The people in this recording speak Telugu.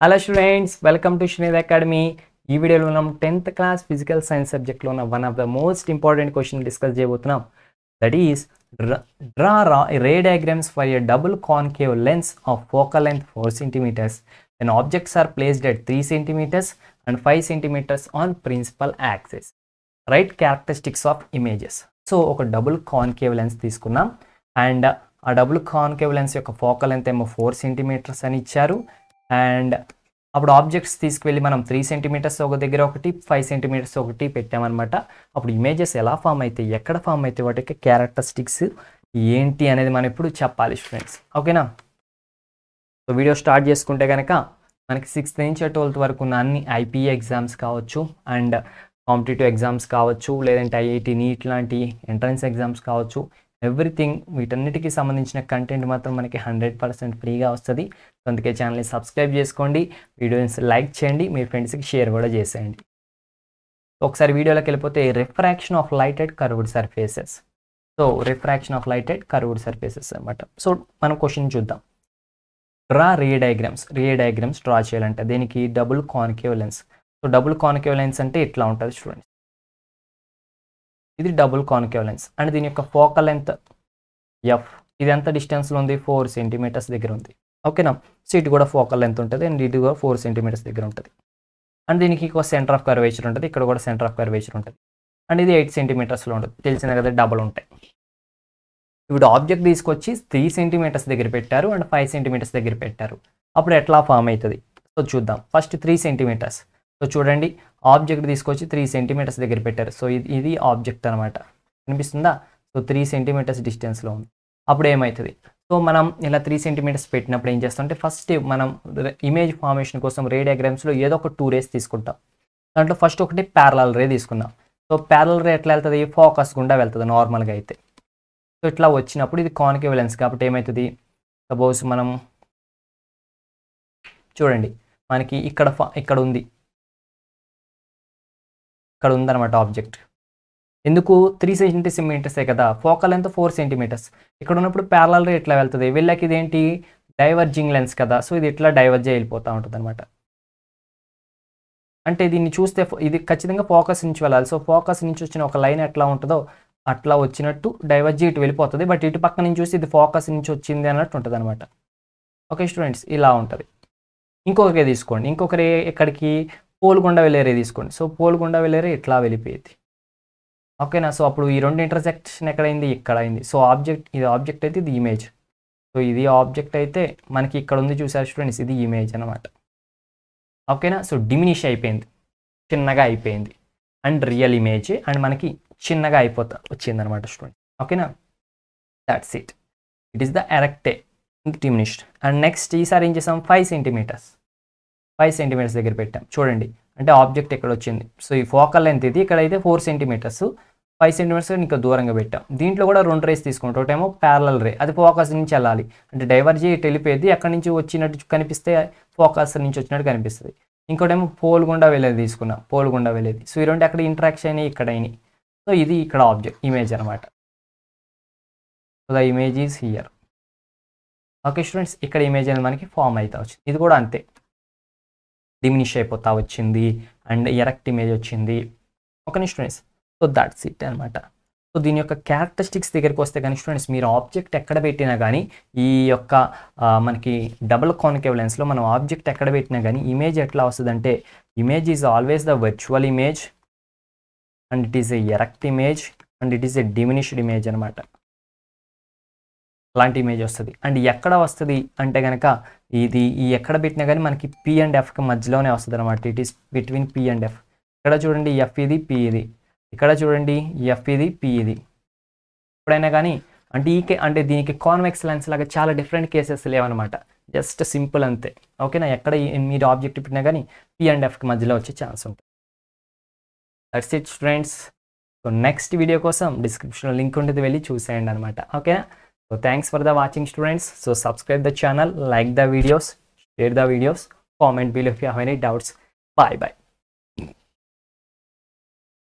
Hello students, welcome to Srinidhi Academy. ఈ వీడియోలో మనం 10th class physical science subject లో ఉన్న one of the most important question discuss చేయబోతున్నాం. That is draw ray diagrams for a double concave lens of focal length 4 centimeters when objects are placed at 3 centimeters and 5 centimeters on principal axis. Write characteristics of images. So ఒక డబుల్ కాన్కేవ్ లెన్స్ తీసుకున్నాం అండ్ ఆ డబుల్ కాన్కేవ్ లెన్స్ యొక్క ఫోకల్ లెంత్ ఏమో 4 సెంటీమీటర్స్ అని ఇచ్చారు. అండ్ అప్పుడు ఆబ్జెక్ట్స్ తీసుకువెళ్ళి మనం 3 సెంటీమీటర్స్ ఒక దగ్గర ఒకటి 5 సెంటీమీటర్స్ ఒకటి పెట్టామన్నమాట. అప్పుడు ఇమేజెస్ ఎలా ఫామ్ అవుతాయి, ఎక్కడ ఫామ్ అవుతాయి, వాటి క్యారెక్టరిస్టిక్స్ ఏంటి అనేది మనం ఇప్పుడు చెప్పాలి స్టూడెంట్స్. ఓకేనా? సో వీడియో స్టార్ట్ చేసుకుంటే కనుక మనకి 6th నుంచి 12th వరకు ఉన్న అన్ని ఐపీఏ ఎగ్జామ్స్ కావచ్చు అండ్ కాంపిటేటివ్ ఎగ్జామ్స్ కావచ్చు, లేదంటే ఐఐటి నీట్ లాంటి ఎంట్రన్స్ ఎగ్జామ్స్ కావచ్చు, ఎవ్రీథింగ్ వీటన్నిటికీ సంబంధించిన కంటెంట్ మాత్రం మనకి 100% ఫ్రీగా వస్తుంది. అందుకే ఛానల్ని సబ్స్క్రైబ్ చేసుకోండి, వీడియోస్ లైక్ చేయండి, మీ ఫ్రెండ్స్కి షేర్ కూడా చేసేయండి. ఒకసారి వీడియోలోకి వెళ్ళిపోతే refraction of light at curved surfaces. So refraction of light at curved surfaces అనమాట. సో మనం క్వశ్చన్ చూద్దాం. డ్రా రే డయాగ్రామ్స్ డ్రా చేయాలంటే దీనికి double concave lens. So double concave lens అంటే ఇట్లా ఉంటుంది స్టూడెంట్స్. ఇది డబుల్ కాన్కేవ్ లెన్స్ అండ్ దీని యొక్క ఫోకల్ లెంత్ ఎఫ్. ఇది ఎంత డిస్టెన్స్లో ఉంది? 4 సెంటీమీటర్స్ దగ్గర ఉంది. ఓకేనా? సో ఇటు కూడా ఫోకల్ లెంత్ ఉంటుంది అండ్ ఇటు కూడా 4 సెంటీమీటర్స్ దగ్గర ఉంటుంది. అండ్ దీనికి ఒక సెంటర్ ఆఫ్ కర్వేచర్ ఉంటుంది, ఇక్కడ కూడా సెంటర్ ఆఫ్ కర్వేచర్ ఉంటుంది. అండ్ ఇది 8 సెంటీమీటర్స్లో ఉంటుంది. తెలిసిందే కదా, డబుల్ ఉంటాయి. ఇప్పుడు ఆబ్జెక్ట్ తీసుకొచ్చి 3 సెంటీమీటర్స్ దగ్గర పెట్టారు అండ్ 5 సెంటీమీటర్స్ దగ్గర పెట్టారు. అప్పుడు ఎట్లా ఫామ్ అవుతుంది? సో చూద్దాం. First 3 centimetres. సో చూడండి, ఆబ్జెక్ట్ తీసుకొచ్చి 3 సెంటీమీటర్స్ దగ్గర పెట్టారు. సో ఇది ఆబ్జెక్ట్ అనమాట. కనిపిస్తుందా? సో 3 సెంటీమీటర్స్ డిస్టెన్స్లో ఉంది. అప్పుడు ఏమవుతుంది? సో మనం ఇలా 3 సెంటీమీటర్స్ పెట్టినప్పుడు ఏం చేస్తామంటే ఫస్ట్ మనం ఇమేజ్ ఫార్మేషన్ కోసం రే డయాగ్రామ్స్లో ఏదో ఒక 2 రేస్ తీసుకుంటాం. దాంట్లో ఫస్ట్ ఒకటి ప్యారలల్ రే తీసుకున్నాం. సో ప్యారలల్ రే ఎట్లా వెళ్తుంది? ఫోకస్ గుండా వెళ్తుంది నార్మల్గా అయితే. సో ఇట్లా వచ్చినప్పుడు ఇది కాన్కేవ్ లెన్స్ కాబట్టి ఏమవుతుంది? సపోజ్ మనం చూడండి, మనకి ఇక్కడ ఉందన్నమాట ఆబ్జెక్ట్. ఎందుకు? 3 సెంటీమీటర్సే కదా, ఫోకల్ లెంత్ 4 సెంటీమీటర్స్. ఇక్కడ ఉన్నప్పుడు ప్యారలల్ రే ఎట్లా వెళ్తుంది? వీళ్ళకి ఇదేంటి? డైవర్జింగ్ లెన్స్ కదా. సో ఇది ఇట్లా డైవర్జ్ వెళ్ళిపోతూ ఉంటుంది అనమాట. అంటే దీన్ని చూస్తే ఇది ఖచ్చితంగా ఫోకస్ నుంచి వెళ్ళాలి. సో ఫోకస్ నుంచి వచ్చిన ఒక లైన్ ఎట్లా ఉంటుందో అట్లా వచ్చినట్టు డైవర్జ్ ఇటు వెళ్ళిపోతుంది. బట్ ఇటు పక్క నుంచి చూసి ఇది ఫోకస్ నుంచి వచ్చింది అన్నట్టు ఉంటుంది అనమాట. ఓకే స్టూడెంట్స్, ఇలా ఉంటుంది. ఇంకొక రే తీసుకోండి. ఇంకొక రే ఎక్కడికి? పోల్ గుండా వెళ్ళే రే తీసుకోండి. సో పోల్ గుండా వెళ్ళే రే ఇట్లా వెళ్ళిపోయేది. ఓకేనా? సో అప్పుడు ఈ రెండు ఇంటర్సెక్షన్ ఎక్కడైంది? ఇక్కడ అయింది. సో ఇది ఆబ్జెక్ట్ అయితే ఇది ఇమేజ్. సో ఇది ఆబ్జెక్ట్ అయితే మనకి ఇక్కడ ఉంది చూసారు స్టూడెంట్స్, ఇది ఇమేజ్ అనమాట. ఓకేనా? సో డిమినిష్ అయిపోయింది, చిన్నగా అయిపోయింది. అండ్ రియల్ ఇమేజ్ అండ్ మనకి చిన్నగా వచ్చిందనమాట స్టూడెంట్. ఓకేనా? దాట్స్ ఇట్ ఈస్ ద ఎరెక్టే డిమినిష్డ్. అండ్ నెక్స్ట్ ఈసారి ఏం చేసాం? 5 సెంటీమీటర్స్ దగ్గర పెట్టాం. చూడండి, అంటే ఆబ్జెక్ట్ ఎక్కడ వచ్చింది? సో ఈ ఫోకల్ లెంత్ ఇది, ఇక్కడైతే 4 సెంటీమీటర్స్, 5 సెంటీమీటర్స్ ఇంకా దూరంగా పెట్టాం. దీంట్లో కూడా 2 రేస్ తీసుకుంటాం. ఒకటేమో ప్యారలల్ రే, అది ఫోకస్ నుంచి వెళ్ళాలి, అంటే డైవర్జ్ ఇటు వెళ్ళిపోయేది, అక్కడి నుంచి వచ్చినట్టు కనిపిస్తే ఫోకస్ నుంచి వచ్చినట్టు కనిపిస్తుంది. ఇంకోటేమో పోల్ గుండా వెళ్ళేది తీసుకున్నాం, పోల్ గుండా వెళ్ళేది. సో ఈ రెండు అక్కడ ఇంటరాక్షన్ అయినాయి, ఇక్కడ అయినాయి. సో ఇది ఇక్కడ ఆబ్జెక్ట్ ఇమేజ్ అనమాట. So the image is here. Okay students, ఇక్కడ ఇమేజ్ అనేది మనకి ఫామ్ అవుతా వచ్చింది. ఇది కూడా అంతే, డిమినిష్ అయిపోతా వచ్చింది అండ్ ఎరెక్ట్ ఇమేజ్ వచ్చింది. Okay students, so that's it అనమాట. సో దీని యొక్క క్యారెక్టరిస్టిక్స్ దగ్గరికి వస్తే కానీ స్టూడెంట్స్, మీరు ఆబ్జెక్ట్ ఎక్కడ పెట్టినా కానీ ఈ యొక్క మనకి డబుల్ కాన్కేవ్ లెన్స్లో మనం ఆబ్జెక్ట్ ఎక్కడ పెట్టినా కానీ ఇమేజ్ ఎట్లా వస్తుందంటే, image is always the virtual image and it is a erect image and it is a diminished image అనమాట. అలాంటి ఇమేజ్ వస్తుంది. అండ్ ఎక్కడ వస్తుంది అంటే కనుక ఈ ఎక్కడ పెట్టినా కానీ మనకి పి అండ్ ఎఫ్కి మధ్యలోనే వస్తుంది అనమాట. It is between P and F. ఇక్కడ చూడండి ఎఫ్ ఇది, పి ఇది. ఇక్కడ చూడండి ఎఫ్ ఇది, పి ఇది. ఎప్పుడైనా కానీ అంటే దీనికి కాన్వెక్స్ లెన్స్ లాగా చాలా డిఫరెంట్ కేసెస్ లేవన్నమాట. జస్ట్ సింపుల్ అంతే. ఓకేనా? ఎక్కడ మీరు ఆబ్జెక్ట్ పెట్టినా కానీ పి అండ్ ఎఫ్కి మధ్యలో వచ్చే ఛాన్స్ ఉంటుంది. That's it students. So next video కోసం డిస్క్రిప్షన్లో లింక్ ఉంటుంది, వెళ్ళి చూసేయండి అనమాట. ఓకేనా? So thanks for the watching students. So subscribe the channel, like the videos, share the videos, comment below if you have any doubts. Bye bye.